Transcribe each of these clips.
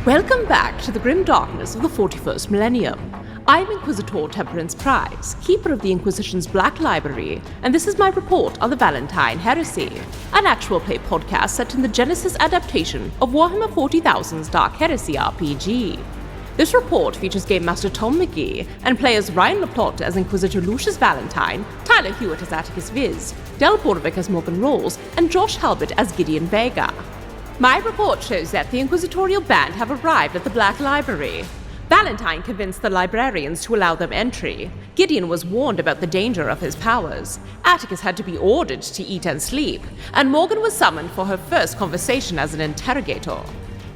Welcome back to the grim darkness of the 41st millennium. I'm Inquisitor Temperance Prize, keeper of the Inquisition's Black Library, and this is my report on the Valentyne Heresy, an actual play podcast set in the Genesis adaptation of Warhammer 40,000's Dark Heresy RPG. This report features Game Master Tom McGee and players Ryan LaPlante as Inquisitor Lucius Valentyne, Tyler Hewitt as Attikus Viz, Del Borovic as Morgan Rolls, and Josh Halbot as Gideon Vega. My report shows that the Inquisitorial band have arrived at the Black Library. Valentyne convinced the librarians to allow them entry. Gideon was warned about the danger of his powers. Attikus had to be ordered to eat and sleep, and Morgan was summoned for her first conversation as an interrogator.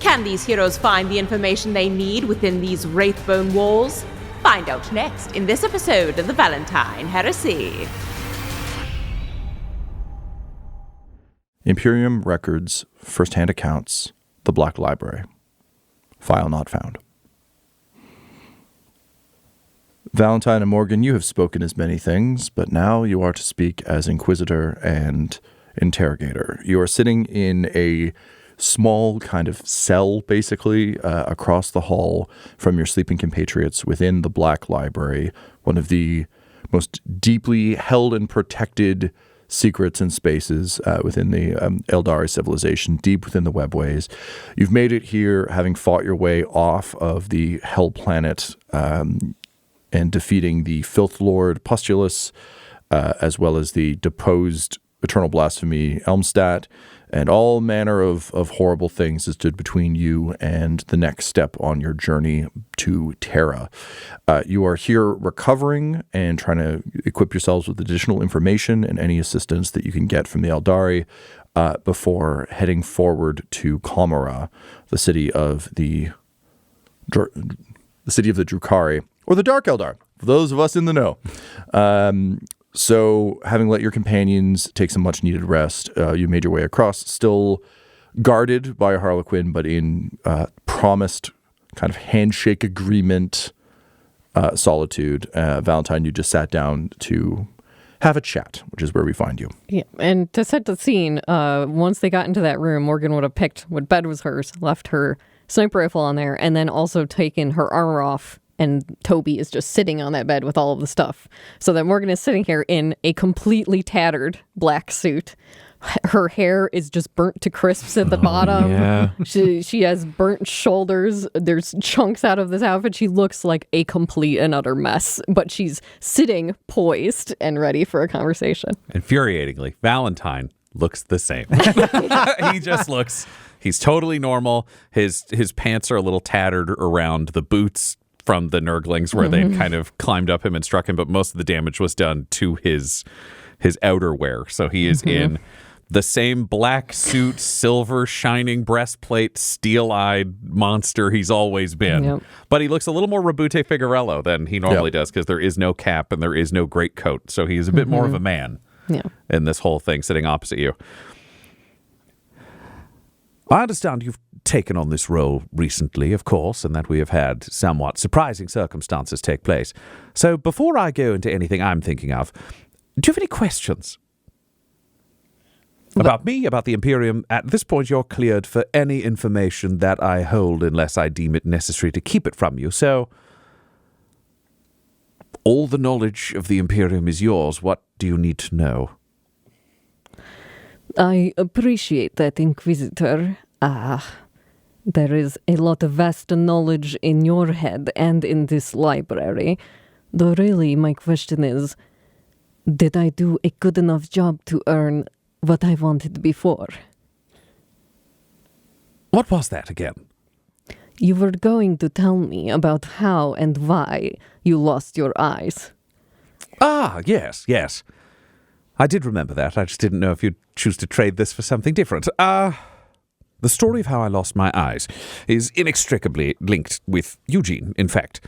Can these heroes find the information they need within these wraithbone walls? Find out next in this episode of the Valentyne Heresy. Imperium Records, First-Hand Accounts, The Black Library. File not found. Valentyne and Morgan, you have spoken as many things, but now you are to speak as Inquisitor and Interrogator. You are sitting in a small kind of cell, basically, across the hall from your sleeping compatriots within the Black Library, one of the most deeply held and protected secrets and spaces within the Eldari civilization, deep within the webways. You've made it here, having fought your way off of the Hell Planet and defeating the Filth Lord Pustulus, as well as the deposed Eternal Blasphemy Elmstat, and all manner of horrible things that stood between you and the next step on your journey to Terra. You are here recovering and trying to equip yourselves with additional information and any assistance that you can get from the Eldari before heading forward to Kamara, the city of the Drukhari, or the Dark Eldar, for those of us in the know. So, having let your companions take some much-needed rest, you made your way across, still guarded by a Harlequin, but in promised kind of handshake agreement solitude. Valentyne, you just sat down to have a chat, which is where we find you. Yeah, and to set the scene, once they got into that room, Morgan would have picked what bed was hers, left her sniper rifle on there, and then also taken her armor off. And Toby is just sitting on that bed with all of the stuff. So that Morgan is sitting here in a completely tattered black suit. Her hair is just burnt to crisps at the bottom. Yeah. She has burnt shoulders. There's chunks out of this outfit. She looks like a complete and utter mess. But she's sitting poised and ready for a conversation. Infuriatingly, Valentyne looks the same. He just looks, he's totally normal. His pants are a little tattered around the boots from the Nurglings where they'd kind of climbed up him and struck him, but most of the damage was done to his outerwear. So he is in the same black suit, silver shining breastplate, steel-eyed monster he's always been. Yep. But he looks a little more Rabute Figuerello than he normally does, because there is no cap and there is no greatcoat. So he's a bit more of a man in this whole thing sitting opposite you. I understand you've taken on this role recently, of course, and that we have had somewhat surprising circumstances take place. So before I go into anything I'm thinking of, do you have any questions? About me, about the Imperium? At this point, you're cleared for any information that I hold unless I deem it necessary to keep it from you. So all the knowledge of the Imperium is yours. What do you need to know? I appreciate that, Inquisitor. There is a lot of vast knowledge in your head and in this library. Though really, my question is, did I do a good enough job to earn what I wanted before? What was that again? You were going to tell me about how and why you lost your eyes. Ah, yes. I did remember that. I just didn't know if you'd choose to trade this for something different. The story of how I lost my eyes is inextricably linked with Eugene, in fact.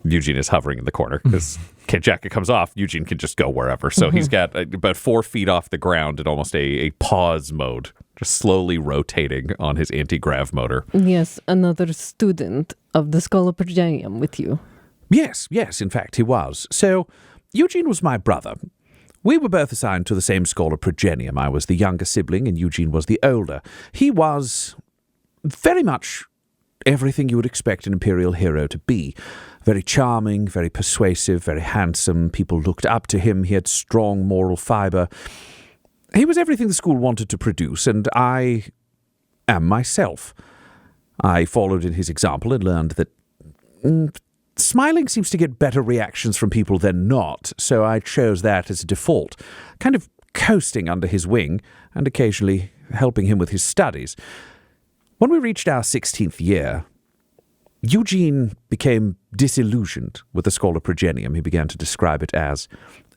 Eugene is hovering in the corner because jacket comes off, Eugene can just go wherever. So he's got about 4 feet off the ground in almost a pause mode, just slowly rotating on his anti-grav motor. Yes, another student of the Schola Progenium with you. Yes, in fact, he was. So Eugene was my brother. We were both assigned to the same Schola Progenium. I was the younger sibling and Eugene was the older. He was very much everything you would expect an Imperial hero to be. Very charming, very persuasive, very handsome. People looked up to him. He had strong moral fiber. He was everything the school wanted to produce, and I am myself. I followed in his example and learned that smiling seems to get better reactions from people than not, so I chose that as a default, kind of coasting under his wing and occasionally helping him with his studies. When we reached our 16th year, Eugene became disillusioned with the Schola Progenium. He began to describe it as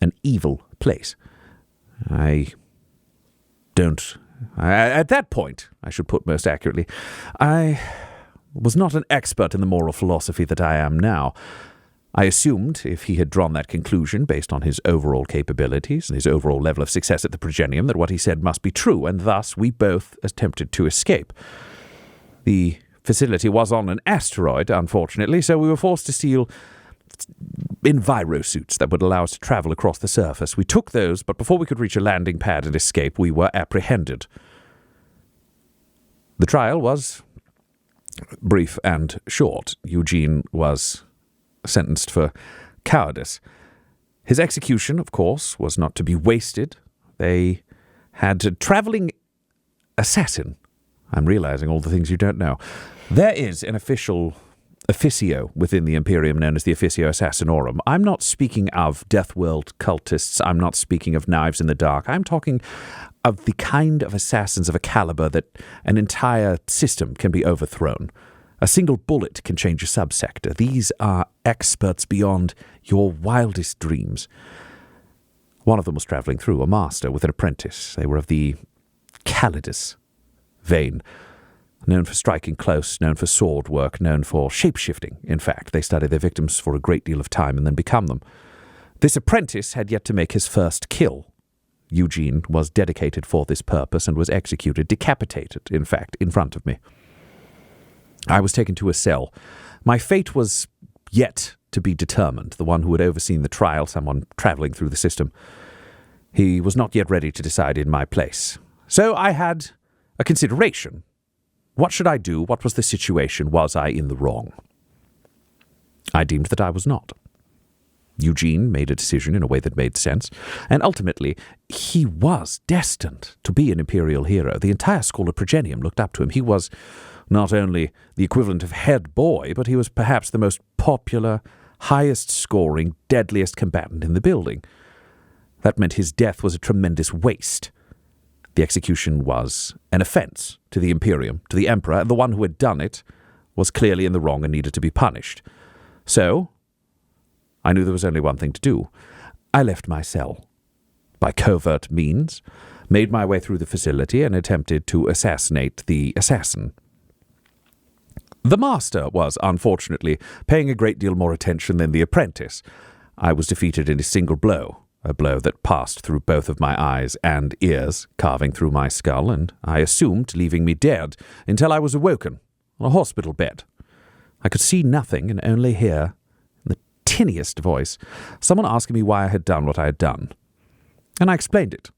an evil place. At that point, I should put most accurately, I was not an expert in the moral philosophy that I am now. I assumed, if he had drawn that conclusion based on his overall capabilities and his overall level of success at the Progenium, that what he said must be true, and thus we both attempted to escape. The facility was on an asteroid, unfortunately, so we were forced to steal envirosuits that would allow us to travel across the surface. We took those, but before we could reach a landing pad and escape, we were apprehended. The trial was brief and short. Eugene was sentenced for cowardice. His execution, of course, was not to be wasted. They had a traveling assassin. I'm realizing all the things you don't know. There is an official officio within the Imperium known as the Officio Assassinorum. I'm not speaking of Death World cultists. I'm not speaking of knives in the dark. I'm talking of the kind of assassins of a caliber that an entire system can be overthrown. A single bullet can change a subsector. These are experts beyond your wildest dreams. One of them was traveling through, a master with an apprentice. They were of the Calidus vein, known for striking close, known for sword work, known for shape-shifting. In fact, they study their victims for a great deal of time and then become them. This apprentice had yet to make his first kill. Eugene was dedicated for this purpose and was executed, decapitated, in fact, in front of me. I was taken to a cell. My fate was yet to be determined. The one who had overseen the trial, someone traveling through the system, he was not yet ready to decide in my place. So I had a consideration. What should I do? What was the situation? Was I in the wrong? I deemed that I was not. Eugene made a decision in a way that made sense, and ultimately, he was destined to be an Imperial hero. The entire Schola Progenium looked up to him. He was not only the equivalent of head boy, but he was perhaps the most popular, highest-scoring, deadliest combatant in the building. That meant his death was a tremendous waste. The execution was an offense to the Imperium, to the Emperor, and the one who had done it was clearly in the wrong and needed to be punished. So, I knew there was only one thing to do. I left my cell. By covert means, made my way through the facility and attempted to assassinate the assassin. The master was, unfortunately, paying a great deal more attention than the apprentice. I was defeated in a single blow. A blow that passed through both of my eyes and ears, carving through my skull, and I assumed leaving me dead until I was awoken on a hospital bed. I could see nothing and only hear, in the tinniest voice, someone asking me why I had done what I had done. And I explained it.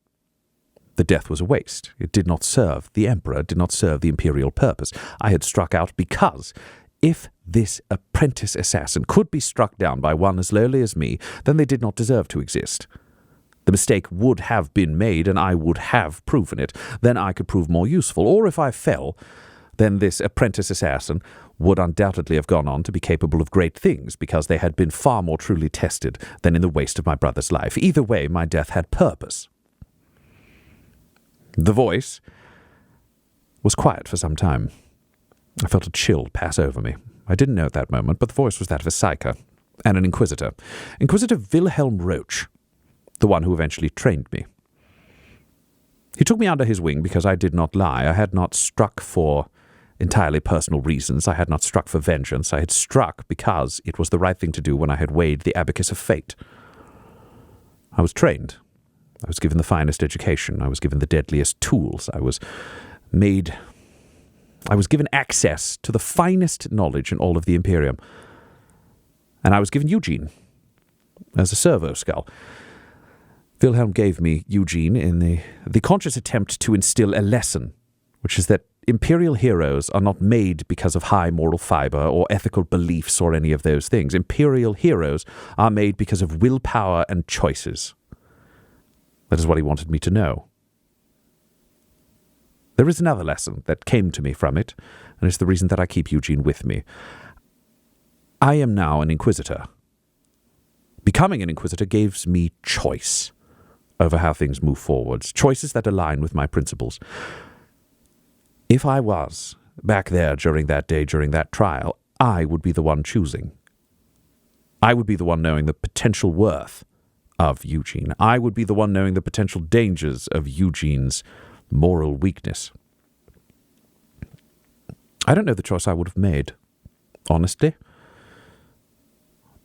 The death was a waste. It did not serve the Emperor, did not serve the Imperial purpose. I had struck out because if this apprentice assassin could be struck down by one as lowly as me, then they did not deserve to exist. The mistake would have been made, and I would have proven it. Then I could prove more useful. Or if I fell, then this apprentice assassin would undoubtedly have gone on to be capable of great things, because they had been far more truly tested than in the waste of my brother's life. Either way, my death had purpose. The voice was quiet for some time. I felt a chill pass over me. I didn't know at that moment, but the voice was that of a psyker and an inquisitor. Inquisitor Wilhelm Roach, the one who eventually trained me. He took me under his wing because I did not lie. I had not struck for entirely personal reasons. I had not struck for vengeance. I had struck because it was the right thing to do when I had weighed the abacus of fate. I was trained. I was given the finest education. I was given the deadliest tools. I was given access to the finest knowledge in all of the Imperium. And I was given Eugene as a servo skull. Wilhelm gave me Eugene in the conscious attempt to instill a lesson, which is that Imperial heroes are not made because of high moral fiber or ethical beliefs or any of those things. Imperial heroes are made because of willpower and choices. That is what he wanted me to know. There is another lesson that came to me from it, and it's the reason that I keep Eugene with me. I am now an Inquisitor. Becoming an Inquisitor gives me choice over how things move forwards, choices that align with my principles. If I was back there during that day, during that trial, I would be the one choosing. I would be the one knowing the potential worth of Eugene. I would be the one knowing the potential dangers of Eugene's moral weakness. I don't know the choice I would have made, honestly.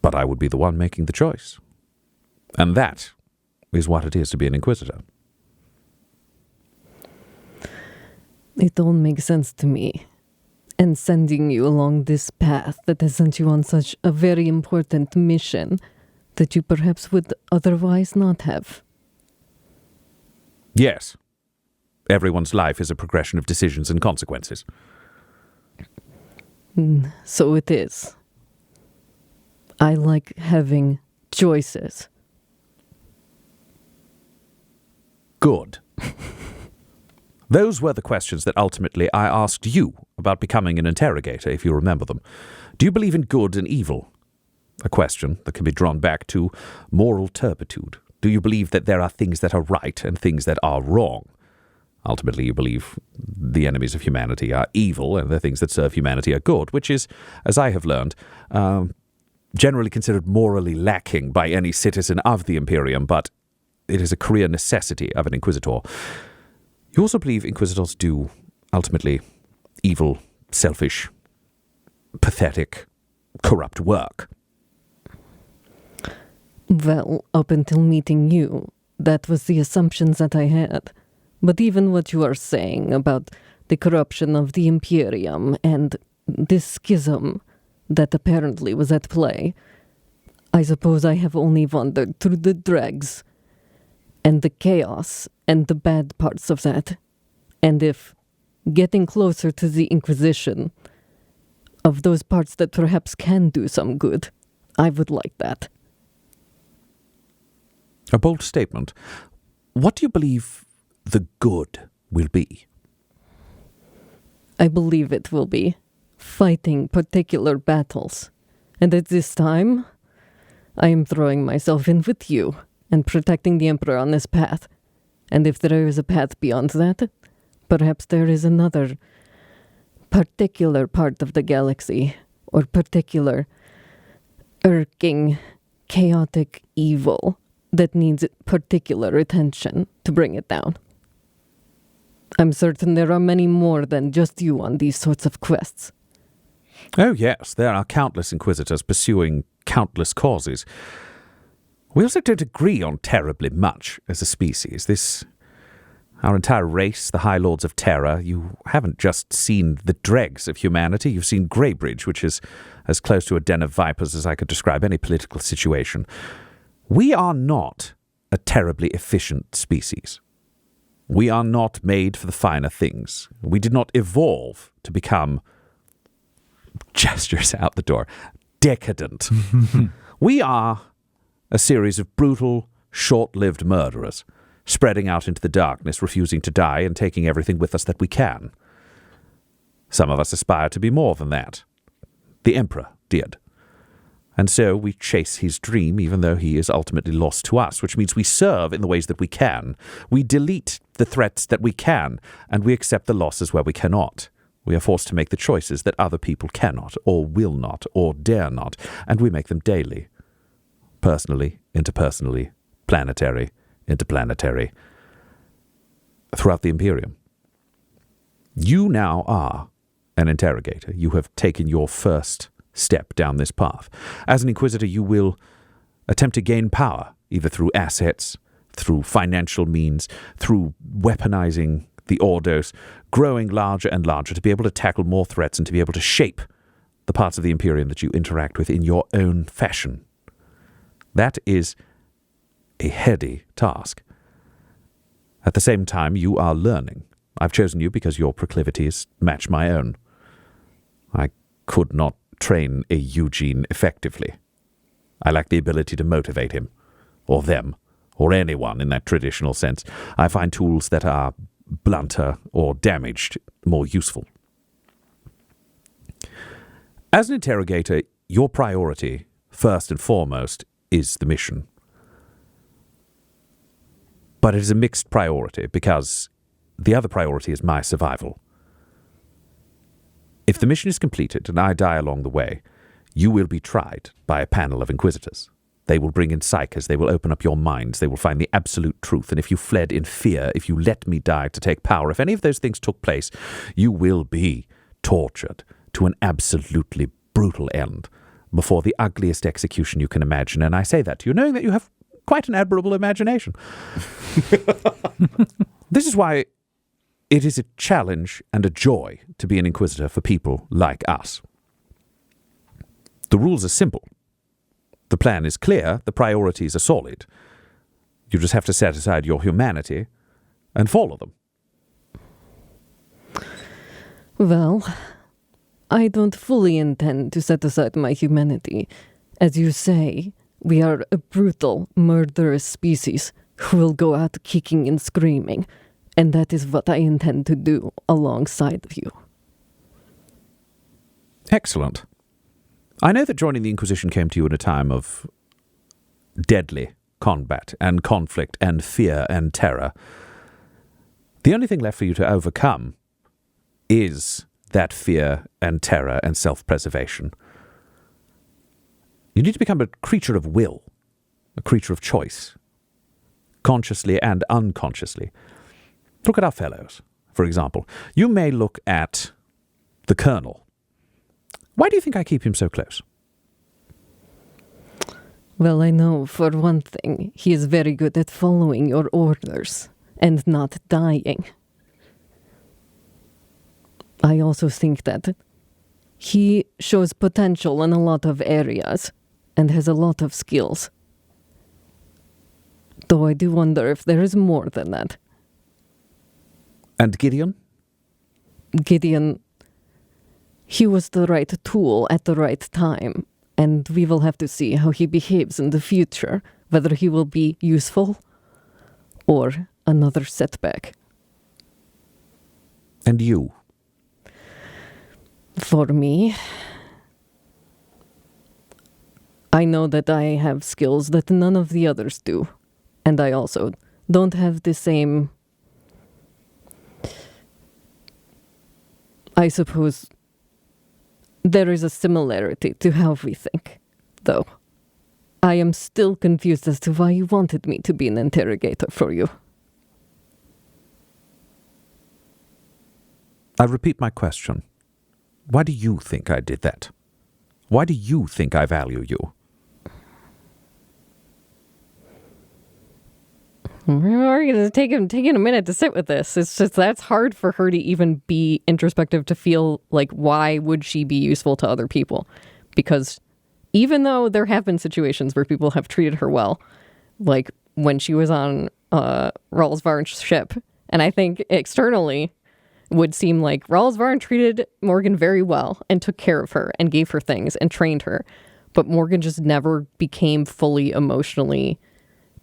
But I would be the one making the choice. And that is what it is to be an Inquisitor. It all makes sense to me. And sending you along this path that has sent you on such a very important mission that you perhaps would otherwise not have. Yes. Everyone's life is a progression of decisions and consequences. So it is. I like having choices. Good. Those were the questions that ultimately I asked you about becoming an interrogator, if you remember them. Do you believe in good and evil? A question that can be drawn back to moral turpitude. Do you believe that there are things that are right and things that are wrong? Ultimately, you believe the enemies of humanity are evil and the things that serve humanity are good, which is, as I have learned, generally considered morally lacking by any citizen of the Imperium, but it is a career necessity of an Inquisitor. You also believe Inquisitors do, ultimately, evil, selfish, pathetic, corrupt work. Well, up until meeting you, that was the assumptions that I had. But even what you are saying about the corruption of the Imperium and this schism that apparently was at play, I suppose I have only wandered through the dregs and the chaos and the bad parts of that. And if getting closer to the Inquisition, of those parts that perhaps can do some good, I would like that. A bold statement. What do you believe the good will be? I believe it will be fighting particular battles. And at this time, I am throwing myself in with you and protecting the Emperor on this path. And if there is a path beyond that, perhaps there is another particular part of the galaxy, or particular irking, chaotic evil that needs particular attention to bring it down. I'm certain there are many more than just you on these sorts of quests. Oh yes, there are countless Inquisitors pursuing countless causes. We also don't agree on terribly much as a species. Our entire race, the High Lords of Terror, you haven't just seen the dregs of humanity, you've seen Greybridge, which is as close to a den of vipers as I could describe any political situation. We are not a terribly efficient species. We are not made for the finer things. We did not evolve to become, gestures out the door, decadent. We are a series of brutal, short-lived murderers, spreading out into the darkness, refusing to die, and taking everything with us that we can. Some of us aspire to be more than that. The Emperor did. And so we chase his dream, even though he is ultimately lost to us, which means we serve in the ways that we can. We delete the threats that we can, and we accept the losses where we cannot. We are forced to make the choices that other people cannot, or will not, or dare not, and we make them daily. Personally, interpersonally, planetary, interplanetary, throughout the Imperium. You now are an interrogator. You have taken your first step down this path. As an Inquisitor, you will attempt to gain power, either through assets, through financial means, through weaponizing the Ordos, growing larger and larger to be able to tackle more threats and to be able to shape the parts of the Imperium that you interact with in your own fashion. That is a heady task. At the same time, you are learning. I've chosen you because your proclivities match my own. I could not train a Eugene effectively. I lack the ability to motivate him, or them, or anyone in that traditional sense. I find tools that are blunter or damaged more useful. As an interrogator, your priority, first and foremost, is the mission. But it is a mixed priority because the other priority is my survival. If the mission is completed and I die along the way, you will be tried by a panel of inquisitors. They will bring in psychers, they will open up your minds, they will find the absolute truth, and if you fled in fear, if you let me die to take power, if any of those things took place, you will be tortured to an absolutely brutal end before the ugliest execution you can imagine, and I say that to you, knowing that you have quite an admirable imagination. This is why it is a challenge and a joy to be an inquisitor for people like us. The rules are simple. The plan is clear. The priorities are solid. You just have to set aside your humanity and follow them. Well, I don't fully intend to set aside my humanity. As you say, we are a brutal, murderous species who will go out kicking and screaming, and that is what I intend to do alongside of you. Excellent. I know that joining the Inquisition came to you in a time of deadly combat and conflict and fear and terror. The only thing left for you to overcome is that fear and terror and self-preservation. You need to become a creature of will, a creature of choice, consciously and unconsciously. Look at our fellows, for example. You may look at the Colonel. Why do you think I keep him so close? Well, I know, for one thing, he is very good at following your orders and not dying. I also think that he shows potential in a lot of areas and has a lot of skills. Though I do wonder if there is more than that. And Gideon? Gideon, he was the right tool at the right time, and we will have to see how he behaves in the future, whether he will be useful or another setback. And you? For me, I know that I have skills that none of the others do, and I also don't have the same, I suppose, there is a similarity to how we think, though. I am still confused as to why you wanted me to be an interrogator for you. I repeat my question. Why do you think I did that? Why do you think I value you? We're taking a minute to sit with this. It's just that's hard for her to even be introspective, to feel like why would she be useful to other people? Because even though there have been situations where people have treated her well, like when she was on Ralsvarn's ship, and I think externally would seem like Ralsvarn treated Morgan very well and took care of her and gave her things and trained her, but Morgan just never became fully emotionally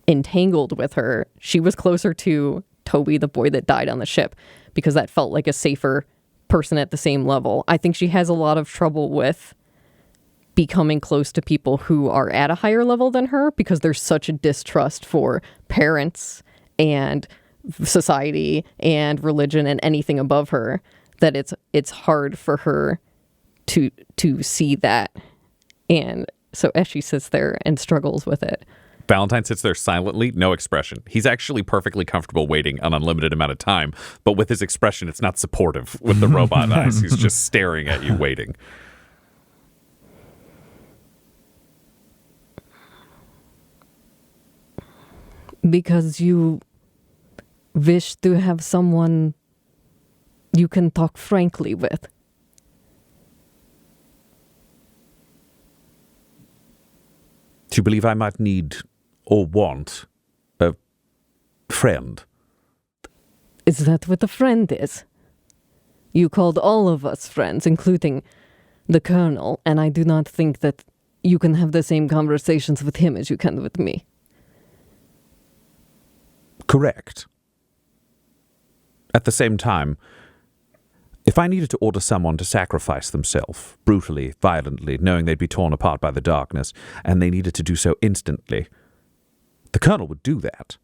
entangled with her. She was closer to Toby, the boy that died on the ship, because that felt like a safer person at the same level. I think she has a lot of trouble with becoming close to people who are at a higher level than her, because there's such a distrust for parents and society and religion and anything above her that it's hard for her to see that. And so as she sits there and struggles with it, Valentyne sits there silently, no expression. He's actually perfectly comfortable waiting an unlimited amount of time, but with his expression, it's not supportive with the robot eyes. He's just staring at you, waiting. Because you wish to have someone you can talk frankly with. Do you believe I might need or want a friend? Is that what a friend is? You called all of us friends, including the Colonel, and I do not think that you can have the same conversations with him as you can with me. Correct. At the same time, if I needed to order someone to sacrifice themselves, brutally, violently, knowing they'd be torn apart by the darkness, and they needed to do so instantly, the Colonel would do that.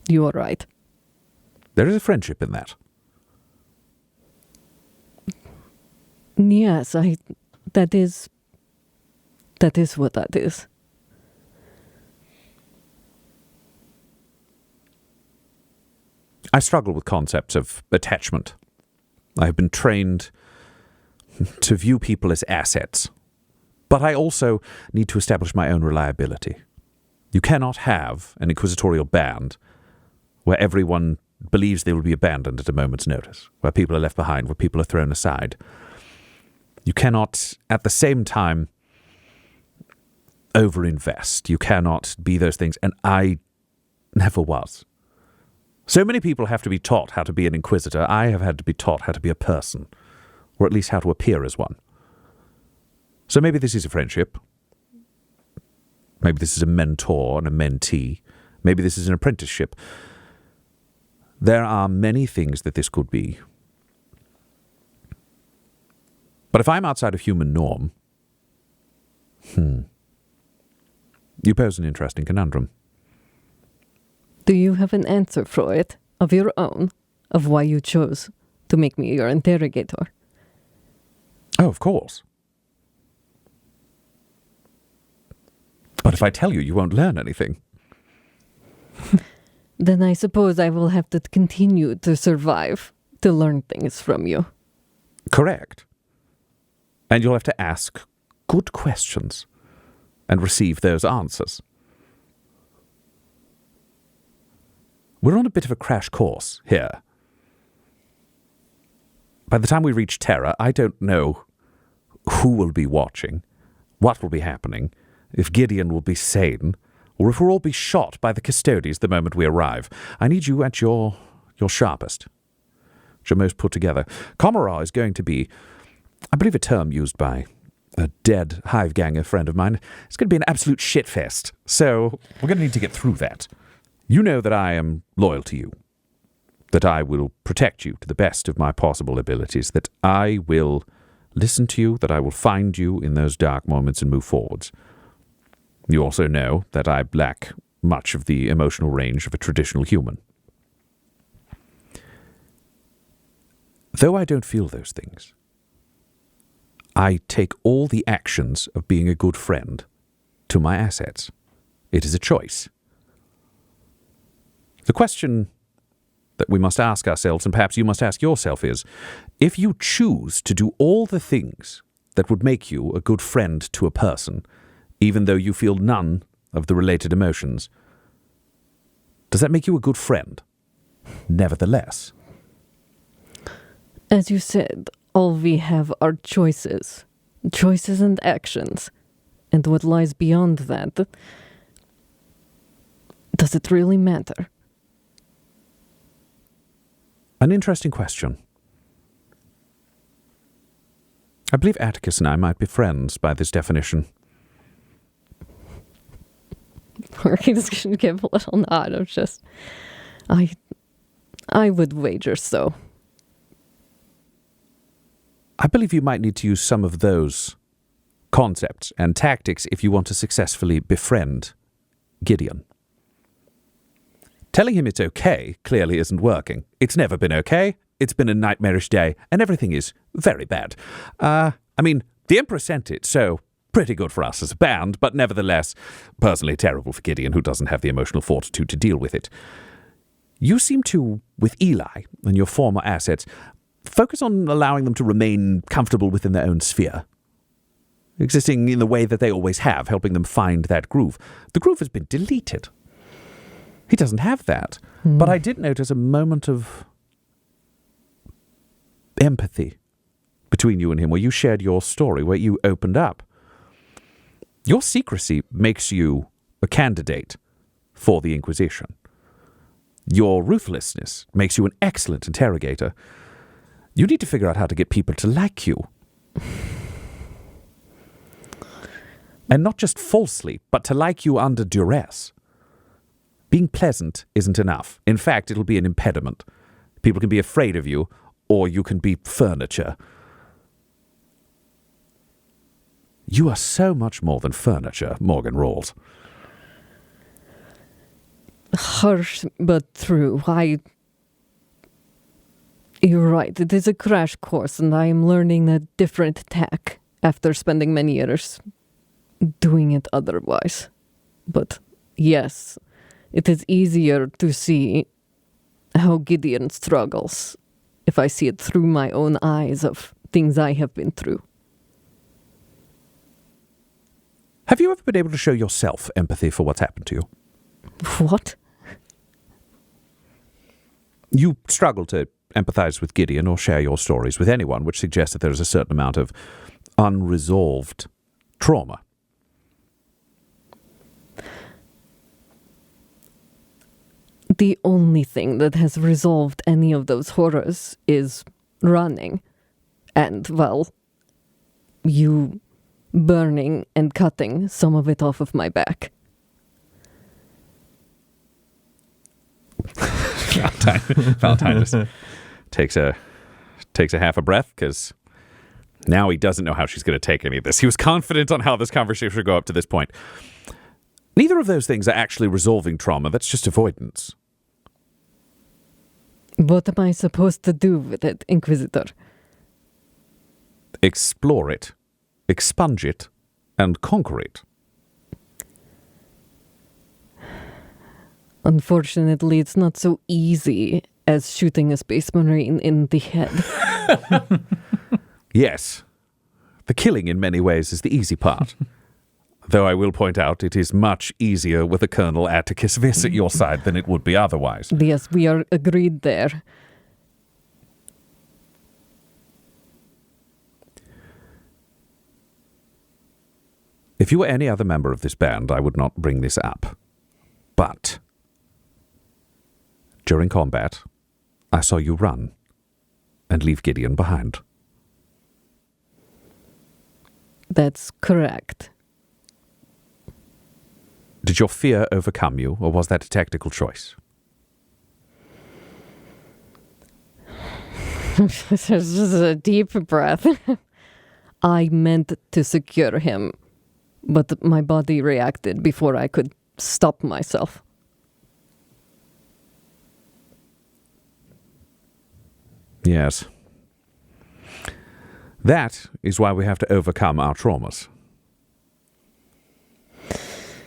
You are right. There is a friendship in that. Yes, that is what that is. I struggle with concepts of attachment. I have been trained to view people as assets, but I also need to establish my own reliability. You cannot have an inquisitorial band where everyone believes they will be abandoned at a moment's notice, where people are left behind, where people are thrown aside. You cannot, at the same time, overinvest. You cannot be those things, and I never was. So many people have to be taught how to be an inquisitor. I have had to be taught how to be a person, or at least how to appear as one. So maybe this is a friendship. Maybe this is a mentor and a mentee. Maybe this is an apprenticeship. There are many things that this could be. But if I'm outside of human norm, you pose an interesting conundrum. Do you have an answer for it, of your own, of why you chose to make me your interrogator? Oh, of course. But if I tell you, you won't learn anything. Then I suppose I will have to continue to survive, to learn things from you. Correct. And you'll have to ask good questions and receive those answers. We're on a bit of a crash course here. By the time we reach Terra, I don't know who will be watching, what will be happening, if Gideon will be sane, or if we'll all be shot by the custodies the moment we arrive. I need you at your sharpest, at your most put together. Comrade is going to be, I believe, a term used by a dead hive-ganger friend of mine. It's going to be an absolute shitfest, so we're going to need to get through that. You know that I am loyal to you, that I will protect you to the best of my possible abilities, that I will listen to you, that I will find you in those dark moments and move forwards. You also know that I lack much of the emotional range of a traditional human. Though I don't feel those things, I take all the actions of being a good friend to my assets. It is a choice. The question that we must ask ourselves, and perhaps you must ask yourself, is, if you choose to do all the things that would make you a good friend to a person, even though you feel none of the related emotions, does that make you a good friend? Nevertheless. As you said, all we have are choices. Choices and actions. And what lies beyond that, does it really matter? An interesting question. I believe Attikus and I might be friends by this definition. We're just going to give a little nod of just, I would wager so. I believe you might need to use some of those concepts and tactics if you want to successfully befriend Gideon. Telling him it's okay clearly isn't working. It's never been okay. It's been a nightmarish day, and everything is very bad. I mean, the Emperor sent it, so pretty good for us as a band, but nevertheless, personally terrible for Gideon, who doesn't have the emotional fortitude to deal with it. You seem to, with Eli and your former assets, focus on allowing them to remain comfortable within their own sphere, existing in the way that they always have, helping them find that groove. The groove has been deleted. He doesn't have that. But I did notice a moment of empathy between you and him, where you shared your story, where you opened up. Your secrecy makes you a candidate for the Inquisition. Your ruthlessness makes you an excellent interrogator. You need to figure out how to get people to like you. And not just falsely, but to like you under duress. Being pleasant isn't enough. In fact, it'll be an impediment. People can be afraid of you, or you can be furniture. You are so much more than furniture, Morgan Rawls. Harsh, but true. You're right. It is a crash course, and I am learning a different tack after spending many years doing it otherwise. But yes, it is easier to see how Gideon struggles if I see it through my own eyes of things I have been through. Have you ever been able to show yourself empathy for what's happened to you? What? You struggle to empathize with Gideon or share your stories with anyone, which suggests that there is a certain amount of unresolved trauma. The only thing that has resolved any of those horrors is running. And, well, you burning and cutting some of it off of my back. Valentyne just takes a half a breath, because now he doesn't know how she's going to take any of this. He was confident on how this conversation would go up to this point. Neither of those things are actually resolving trauma. That's just avoidance. What am I supposed to do with it, Inquisitor? Explore it, expunge it, and conquer it. Unfortunately, it's not so easy as shooting a space marine in the head. Yes, the killing in many ways is the easy part. Though I will point out it is much easier with a Colonel Attikus Viss at your side than it would be otherwise. Yes, we are agreed there. If you were any other member of this band, I would not bring this up. But during combat, I saw you run and leave Gideon behind. That's correct. Did your fear overcome you, or was that a tactical choice? This is a deep breath. I meant to secure him, but my body reacted before I could stop myself. Yes. That is why we have to overcome our traumas.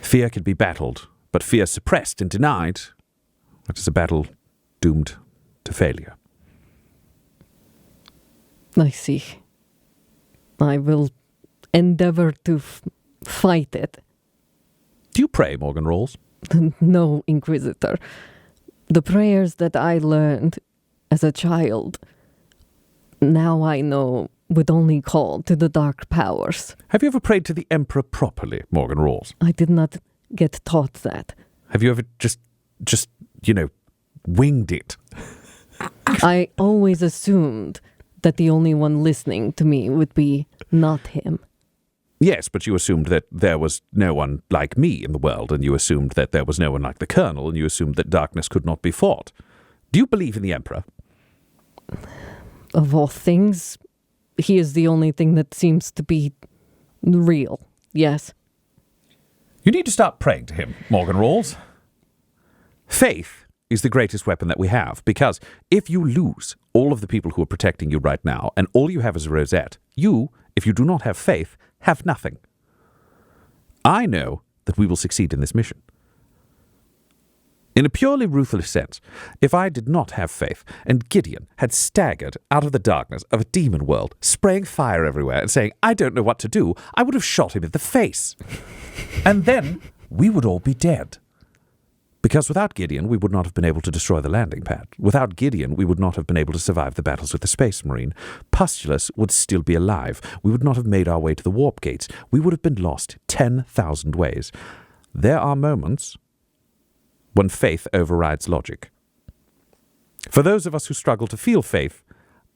Fear can be battled, but fear suppressed and denied, that is a battle doomed to failure. I see. I will endeavor to fight it. Do you pray, Morgan Rawls? No, Inquisitor. The prayers that I learned as a child, now I know, would only call to the dark powers. Have you ever prayed to the Emperor properly, Morgan Rawls? I did not get taught that. Have you ever just winged it? I always assumed that the only one listening to me would be not him. Yes, but you assumed that there was no one like me in the world, and you assumed that there was no one like the Colonel, and you assumed that darkness could not be fought. Do you believe in the Emperor? Of all things, he is the only thing that seems to be real, yes. You need to stop praying to him, Morgan Rawls. Faith is the greatest weapon that we have, because if you lose all of the people who are protecting you right now, and all you have is a rosette, you, if you do not have faith, have nothing. I know that we will succeed in this mission. In a purely ruthless sense, if I did not have faith, and Gideon had staggered out of the darkness of a demon world, spraying fire everywhere and saying, "I don't know what to do," I would have shot him in the face. And then we would all be dead. Because without Gideon, we would not have been able to destroy the landing pad. Without Gideon, we would not have been able to survive the battles with the Space Marine. Pustulus would still be alive. We would not have made our way to the warp gates. We would have been lost 10,000 ways. There are moments when faith overrides logic. For those of us who struggle to feel faith,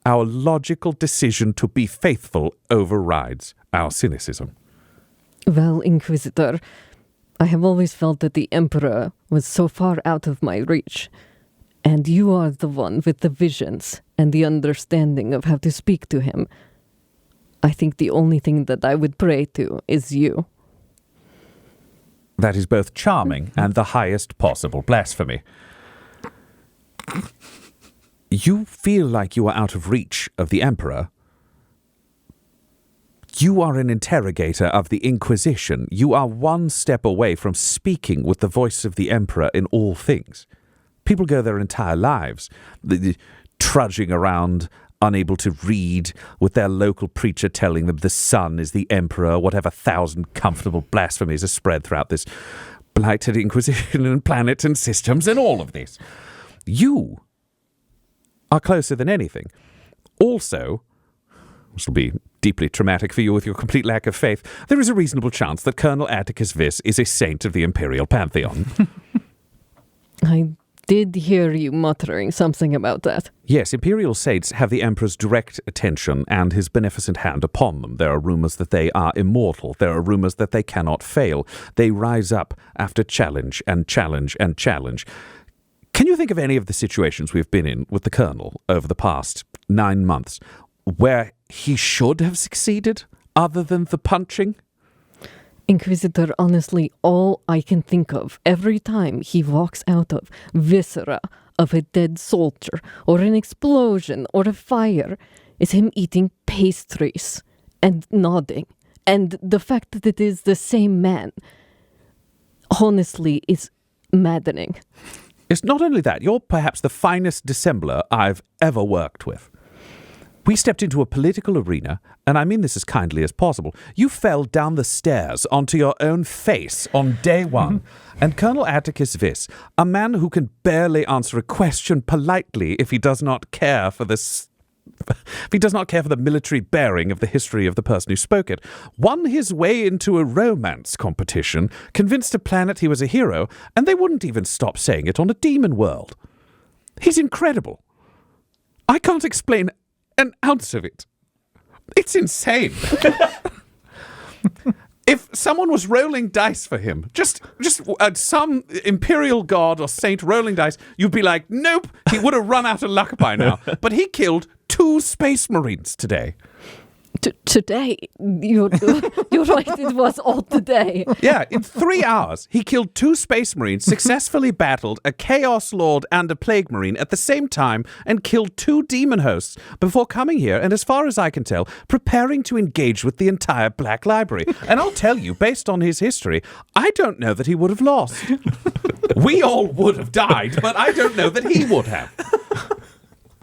our logical decision to be faithful overrides our cynicism. Well, Inquisitor, I have always felt that the Emperor was so far out of my reach, and you are the one with the visions and the understanding of how to speak to him. I think the only thing that I would pray to is you. That is both charming and the highest possible blasphemy. You feel like you are out of reach of the Emperor. You are an interrogator of the Inquisition. You are one step away from speaking with the voice of the Emperor in all things. People go their entire lives trudging around, unable to read, with their local preacher telling them the sun is the Emperor, whatever 1,000 comfortable blasphemies are spread throughout this blighted Inquisition and planet and systems and all of this. You are closer than anything. Also, this will be deeply traumatic for you with your complete lack of faith, there is a reasonable chance that Colonel Attikus Viss is a saint of the Imperial Pantheon. I did hear you muttering something about that. Yes, Imperial saints have the Emperor's direct attention and his beneficent hand upon them. There are rumors that they are immortal. There are rumors that they cannot fail. They rise up after challenge and challenge and challenge. Can you think of any of the situations we've been in with the Colonel over the past 9 months where he should have succeeded, other than the punching? Inquisitor, honestly, all I can think of every time he walks out of viscera of a dead soldier, or an explosion, or a fire, is him eating pastries and nodding. And the fact that it is the same man, honestly, is maddening. It's not only that, you're perhaps the finest dissembler I've ever worked with. We stepped into a political arena, and I mean this as kindly as possible. You fell down the stairs onto your own face on day one, and Colonel Attikus Viss, a man who can barely answer a question politely if he does not care for this... If he does not care for the military bearing of the history of the person who spoke it, won his way into a romance competition, convinced a planet he was a hero, and they wouldn't even stop saying it on a demon world. He's incredible. I can't explain an ounce of it. It's insane. If someone was rolling dice for him, just some imperial god or saint rolling dice, you'd be like, nope, he would have run out of luck by now. But he killed 2 space marines today. Today? You're right, it was all today. Yeah, in 3 hours, he killed 2 space marines, successfully battled a chaos lord and a plague marine at the same time, and killed 2 demon hosts before coming here, and as far as I can tell, preparing to engage with the entire Black Library. And I'll tell you, based on his history, I don't know that he would have lost. We all would have died, but I don't know that he would have.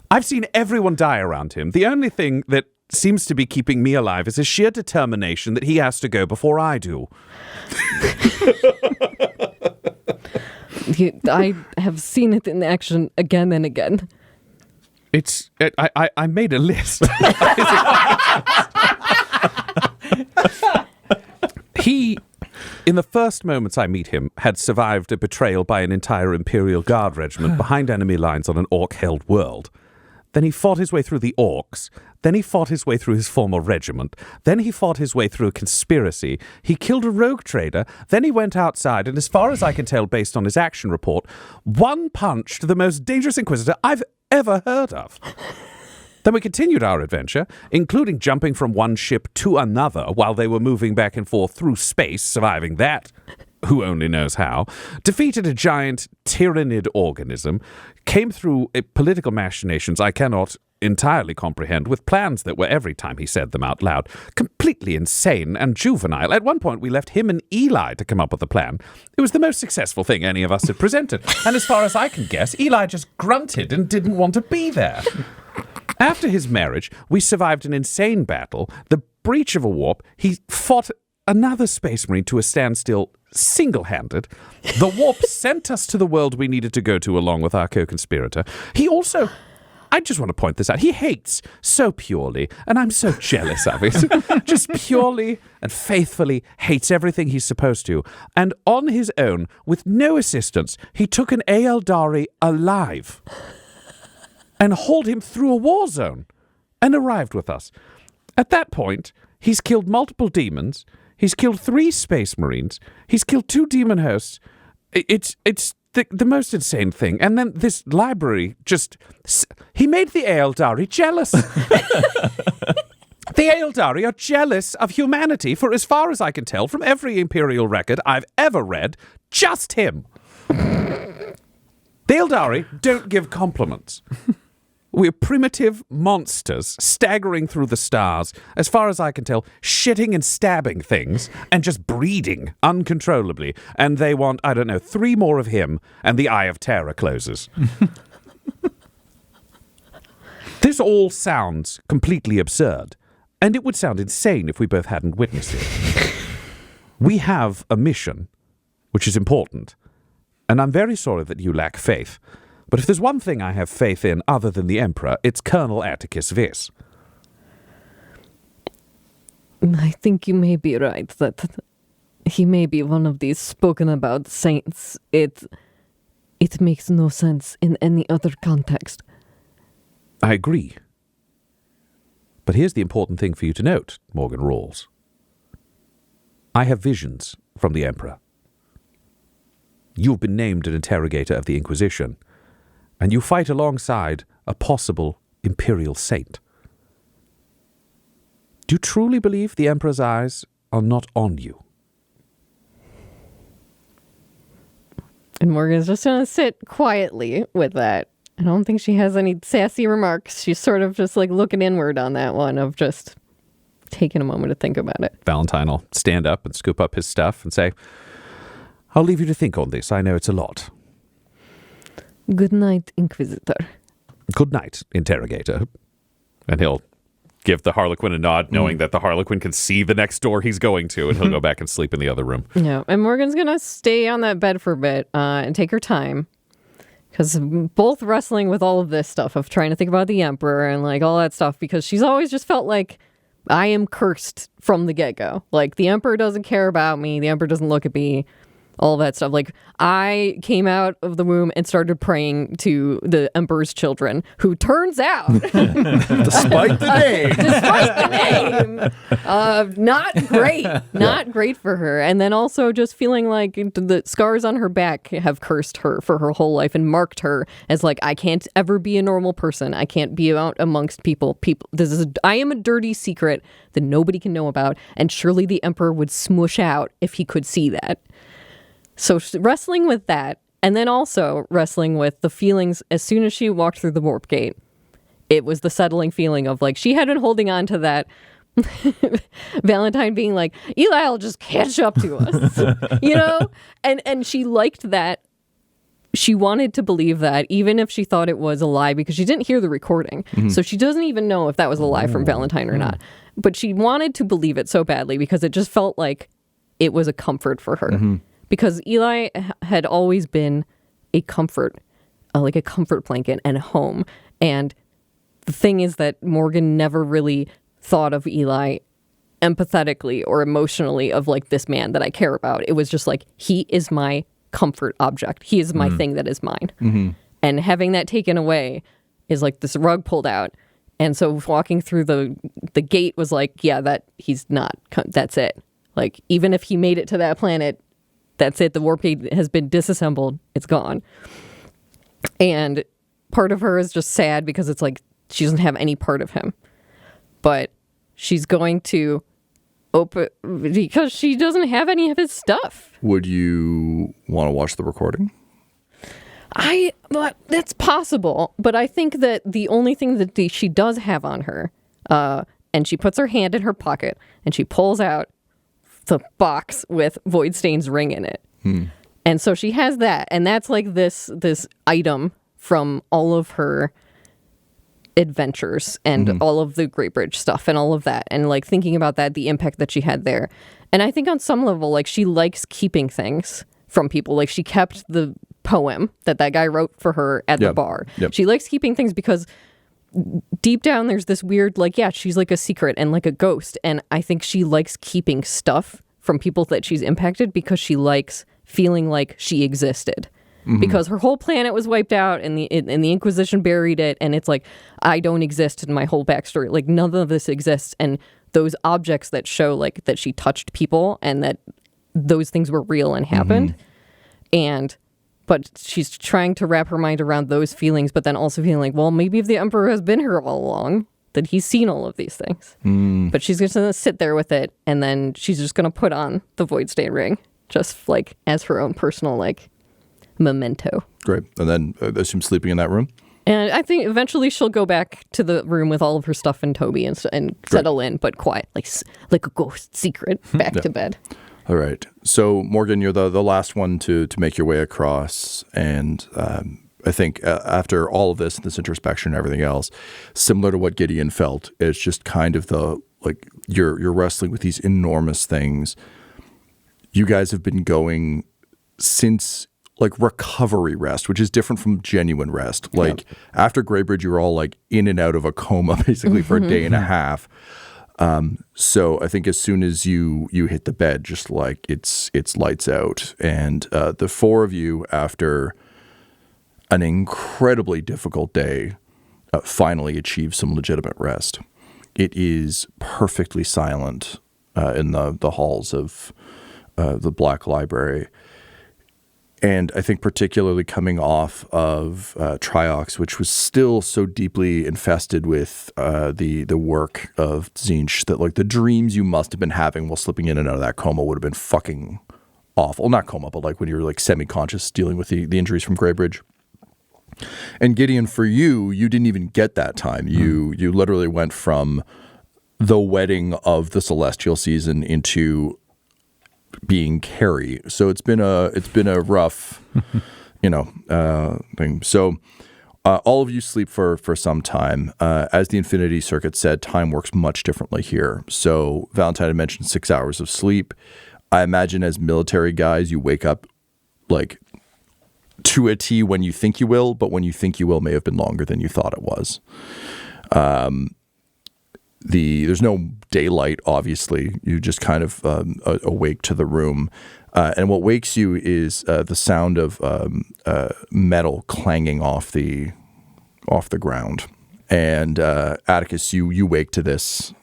I've seen everyone die around him. The only thing that seems to be keeping me alive is a sheer determination that he has to go before I do. I have seen it in action again and again. I made a list. He, in the first moments I meet him, had survived a betrayal by an entire Imperial Guard regiment behind enemy lines on an orc-held world. Then he fought his way through the orcs. Then he fought his way through his former regiment. Then he fought his way through a conspiracy. He killed a rogue trader. Then he went outside, and as far as I can tell based on his action report, one-punched the most dangerous Inquisitor I've ever heard of. Then we continued our adventure, including jumping from one ship to another while they were moving back and forth through space, surviving that, who only knows how, defeated a giant tyrannid organism, came through political machinations I cannot entirely comprehend, with plans that were, every time he said them out loud, completely insane and juvenile. At one point, we left him and Eli to come up with a plan. It was the most successful thing any of us had presented. And as far as I can guess, Eli just grunted and didn't want to be there. After his marriage, we survived an insane battle, the breach of a warp. He fought another space marine to a standstill single-handed. The warp sent us to the world we needed to go to along with our co-conspirator. He also... I just want to point this out. He hates so purely, and I'm so jealous of it. Just purely and faithfully hates everything he's supposed to. And on his own, with no assistance, he took an Aeldari alive. and hauled him through a war zone and arrived with us. At that point, he's killed multiple demons. He's killed 3 space marines. He's killed 2 demon hosts. It's the most insane thing. And then this library he made the Ealdari jealous. The Ealdari are jealous of humanity for, as far as I can tell, from every Imperial record I've ever read, just him. The Ealdari don't give compliments. We're primitive monsters staggering through the stars, as far as I can tell, shitting and stabbing things and just breeding uncontrollably. And they want, 3 more of him, and the Eye of Terror closes. This all sounds completely absurd, and it would sound insane if we both hadn't witnessed it. We have a mission, which is important, and I'm very sorry that you lack faith. But if there's one thing I have faith in other than the Emperor, it's Colonel Attikus Viss. I think you may be right that he may be one of these spoken about saints. It makes no sense in any other context. I agree. But here's the important thing for you to note, Morgan Rawls. I have visions from the Emperor. You've been named an interrogator of the Inquisition, and you fight alongside a possible Imperial saint. Do you truly believe the Emperor's eyes are not on you? And Morgan's just going to sit quietly with that. I don't think she has any sassy remarks. She's sort of just like looking inward on that one of just taking a moment to think about it. Valentyne will stand up and scoop up his stuff and say, I'll leave you to think on this. I know it's a lot. Good night, Inquisitor. Good night, Interrogator. And he'll give the Harlequin a nod, knowing that the Harlequin can see the next door he's going to, and he'll go back and sleep in the other room. Yeah, and Morgan's going to stay on that bed for a bit and take her time. Because both wrestling with all of this stuff of trying to think about the Emperor and like all that stuff, because she's always just felt like I am cursed from the get-go. Like the Emperor doesn't care about me. The Emperor doesn't look at me. All that stuff. Like, I came out of the womb and started praying to the Emperor's children, who turns out, Despite the name, not great. Not great for her. And then also just feeling like the scars on her back have cursed her for her whole life and marked her as like, I can't ever be a normal person. I can't be out amongst people. I am a dirty secret that nobody can know about. And surely the Emperor would smush out if he could see that. So wrestling with that, and then also wrestling with the feelings as soon as she walked through the warp gate. It was the settling feeling of like, she had been holding on to that. Valentyne being like, Eli will just catch up to us, you know? And she liked that. She wanted to believe that, even if she thought it was a lie, because she didn't hear the recording. Mm-hmm. So she doesn't even know if that was a lie from Valentyne or not. But she wanted to believe it so badly because it just felt like it was a comfort for her. Mm-hmm. Because Eli had always been a comfort, like a comfort blanket and a home. And the thing is that Morgan never really thought of Eli empathetically or emotionally of like this man that I care about. It was just like, he is my comfort object. He is my thing that is mine. Mm-hmm. And having that taken away is like this rug pulled out. And so walking through the gate was like, yeah, he's not, that's it. Like, even if he made it to that planet, that's it. The warp gate has been disassembled. It's gone. And part of her is just sad because it's like she doesn't have any part of him. But she's going to open because she doesn't have any of his stuff. Would you want to watch the recording? That's possible. But I think that the only thing that she does have on her, and she puts her hand in her pocket and she pulls out the box with Voidstain's ring in it. And so she has that, and that's like this item from all of her adventures and all of the Great Bridge stuff and all of that, and like thinking about that, the impact that she had there. And I think on some level, like, she likes keeping things from people. Like, she kept the poem that guy wrote for her at the bar. Yep. She likes keeping things because deep down there's this weird, like, yeah, she's like a secret and like a ghost. And I think she likes keeping stuff from people that she's impacted because she likes feeling like she existed. because her whole planet was wiped out and the Inquisition buried it, and it's like, I don't exist in my whole backstory. Like, none of this exists, and those objects that show like that she touched people and that those things were real and happened, but she's trying to wrap her mind around those feelings, but then also feeling like, well, maybe if the Emperor has been here all along, that he's seen all of these things. But she's just going to sit there with it, and then she's just going to put on the Voidstain ring, just like as her own personal like memento. Great. And then assume sleeping in that room? And I think eventually she'll go back to the room with all of her stuff and Toby and settle in, but quiet, like a ghost secret, back to bed. All right. So, Morgan, you're the last one to make your way across. And I think after all of this introspection and everything else, similar to what Gideon felt, it's just kind of you're wrestling with these enormous things. You guys have been going since like recovery rest, which is different from genuine rest. Like after Greybridge, you were all like in and out of a coma basically for a day and a half. So I think as soon as you hit the bed, just like it's lights out. And the four of you, after an incredibly difficult day, finally achieve some legitimate rest. It is perfectly silent in the halls of the Black Library. And I think particularly coming off of Triox, which was still so deeply infested with the work of Tzeentch, that like the dreams you must have been having while slipping in and out of that coma would have been fucking awful. Not coma, but like when you were like semi-conscious dealing with the injuries from Greybridge. And Gideon, for you didn't even get that time. You literally went from the wedding of the Celestial season into being Carrie. So it's been a rough, thing. So all of you sleep for some time. As the Infinity Circuit said, time works much differently here. So Valentyne had mentioned 6 hours of sleep. I imagine as military guys, you wake up like to a T when you think you will, but when you think you will may have been longer than you thought it was. There's no daylight, obviously. You just kind of awake to the room. And what wakes you is the sound of metal clanging off the ground. And Attikus, you wake to this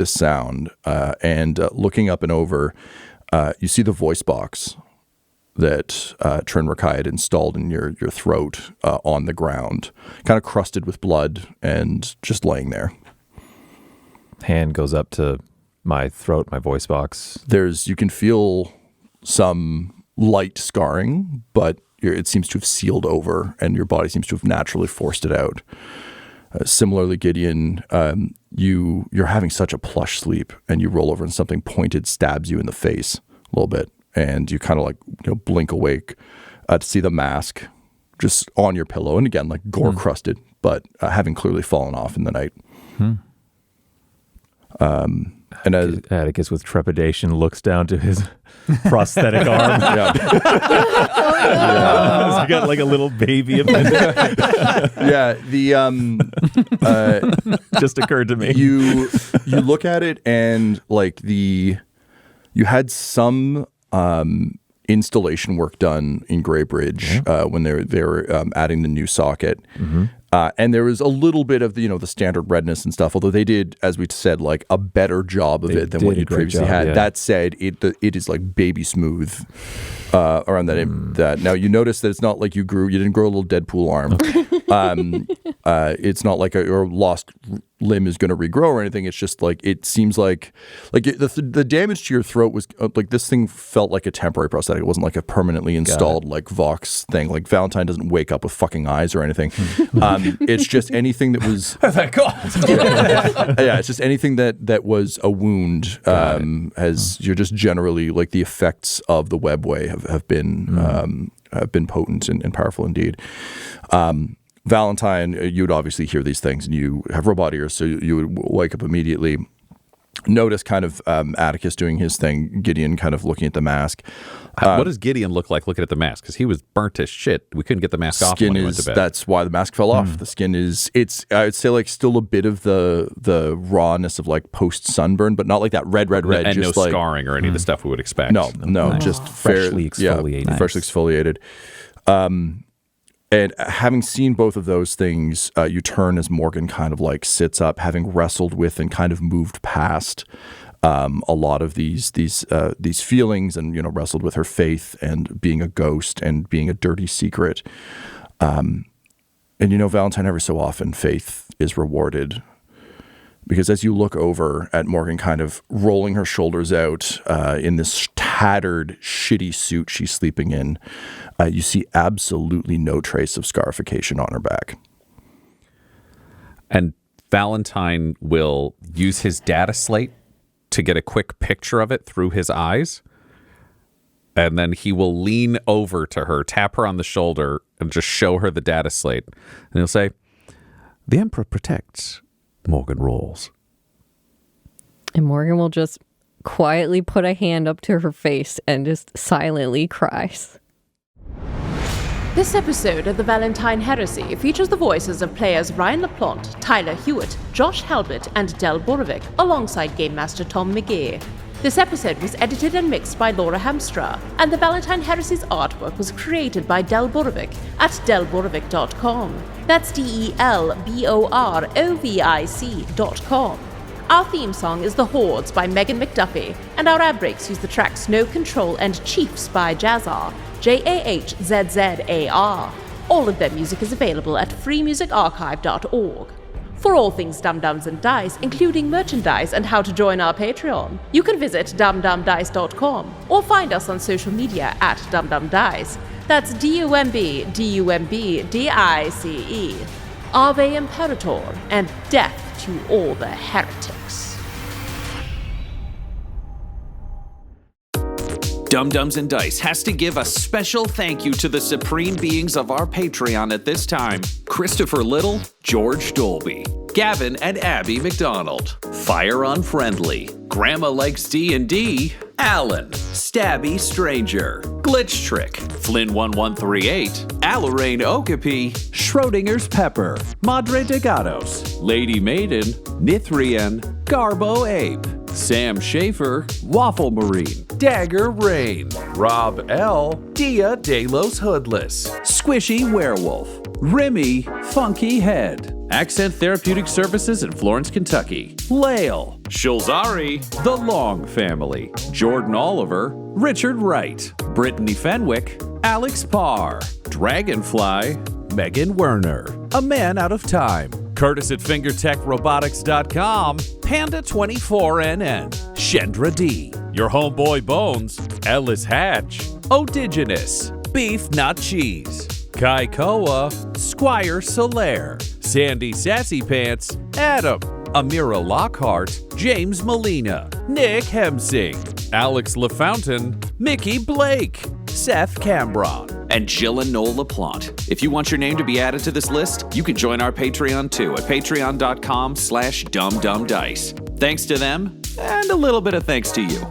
sound. And looking up and over, you see the voice box that Trin Rakai had installed in your throat on the ground, kind of crusted with blood and just laying there. Hand goes up to my throat, my voice box. You can feel some light scarring, but it seems to have sealed over and your body seems to have naturally forced it out. Similarly, Gideon, you're having such a plush sleep and you roll over and something pointed stabs you in the face a little bit. And you kind of like blink awake to see the mask just on your pillow. And again, like gore crusted, but having clearly fallen off in the night. And as Attikus with trepidation looks down to his prosthetic arm. He's got like a little baby appendix. Just occurred to me. You look at it and like you had some installation work done in Greybridge when they were adding the new socket. And there was a little bit of the standard redness and stuff, although they did, as we said, like a better job of it than what you previously had. Yeah. That said, it is like baby smooth around that. Now you notice that it's not like you didn't grow a little Deadpool arm. It's not like your lost limb is going to regrow or anything. It's just like it seems like the damage to your throat was like this thing felt like a temporary prosthetic. It wasn't like a permanently installed like Vox thing. Like Valentyne doesn't wake up with fucking eyes or anything. It's just anything that was. Thank God. It's just anything that was a wound. You're just generally like the effects of the webway have been potent and powerful indeed. Valentyne, you'd obviously hear these things and you have robot ears, so you would wake up immediately. Notice kind of Attikus doing his thing, Gideon kind of looking at the mask. What does Gideon look like looking at the mask? Because he was burnt as shit. We couldn't get the mask off when we went to bed. That's why the mask fell off. The skin it's I would say like still a bit of the rawness of like post sunburn, but not like that red. And just no like, scarring or any of the stuff we would expect. No, just freshly exfoliated. Freshly exfoliated. And having seen both of those things, you turn as Morgan kind of like sits up, having wrestled with and kind of moved past a lot of these feelings, and wrestled with her faith and being a ghost and being a dirty secret. And Valentyne, every so often faith is rewarded, because as you look over at Morgan kind of rolling her shoulders out in this tattered, shitty suit she's sleeping in, you see absolutely no trace of scarification on her back. And Valentyne will use his data slate to get a quick picture of it through his eyes. And then he will lean over to her, tap her on the shoulder, and just show her the data slate. And he'll say, "The Emperor protects, Morgan rules." And Morgan will just quietly put a hand up to her face and just silently cries. This episode of the Valentyne Heresy features the voices of players Ryan LaPlante, Tyler Hewitt, Josh Halbot, and Del Borovic, alongside Game Master Tom McGee. This episode was edited and mixed by Laura Hamstra, and the Valentyne Heresy's artwork was created by Del Borovic at delborovic.com. That's DELBOROVIC.com. Our theme song is The Hordes by Megan McDuffie, and our ad breaks use the tracks No Control and Chiefs by Jazzar, JAHZZAR. All of their music is available at freemusicarchive.org. For all things Dum-Dums and Dice, including merchandise and how to join our Patreon, you can visit dumdumdice.com or find us on social media at dumdumdice. That's DUMBDICE. Ave Imperator, and death to all the heretics. Dum-Dums and Dice has to give a special thank you to the supreme beings of our Patreon at this time: Christopher Little, George Dolby, Gavin and Abby McDonald, Fire Unfriendly, Grandma Likes D&D, Alan, Stabby Stranger, Glitch Trick, Flynn1138, Alarain Okapi, Schrodinger's Pepper, Madre de Gatos, Lady Maiden, Nithrian, Garbo Ape, Sam Schaefer, Waffle Marine, Dagger Rain, Rob L, Dia De Los Hoodless, Squishy Werewolf, Remy Funky Head, Accent Therapeutic Services in Florence, Kentucky, Lael, Shulzari, The Long Family, Jordan Oliver, Richard Wright, Brittany Fenwick, Alex Parr, Dragonfly, Megan Werner, A Man Out of Time, Curtis at FingerTechRobotics.com, Panda24NN, Shendra D, Your Homeboy Bones, Ellis Hatch, Odigenous, Beef Not Cheese, Kai Koa, Squire Solaire, Sandy Sassy Pants, Adam, Amira Lockhart, James Molina, Nick Hemsing, Alex LaFountain, Mickey Blake, Seth Cambron, and Jill and Noel LaPlante. If you want your name to be added to this list, you can join our Patreon too at patreon.com/dumdumdice. Thanks to them, and a little bit of thanks to you.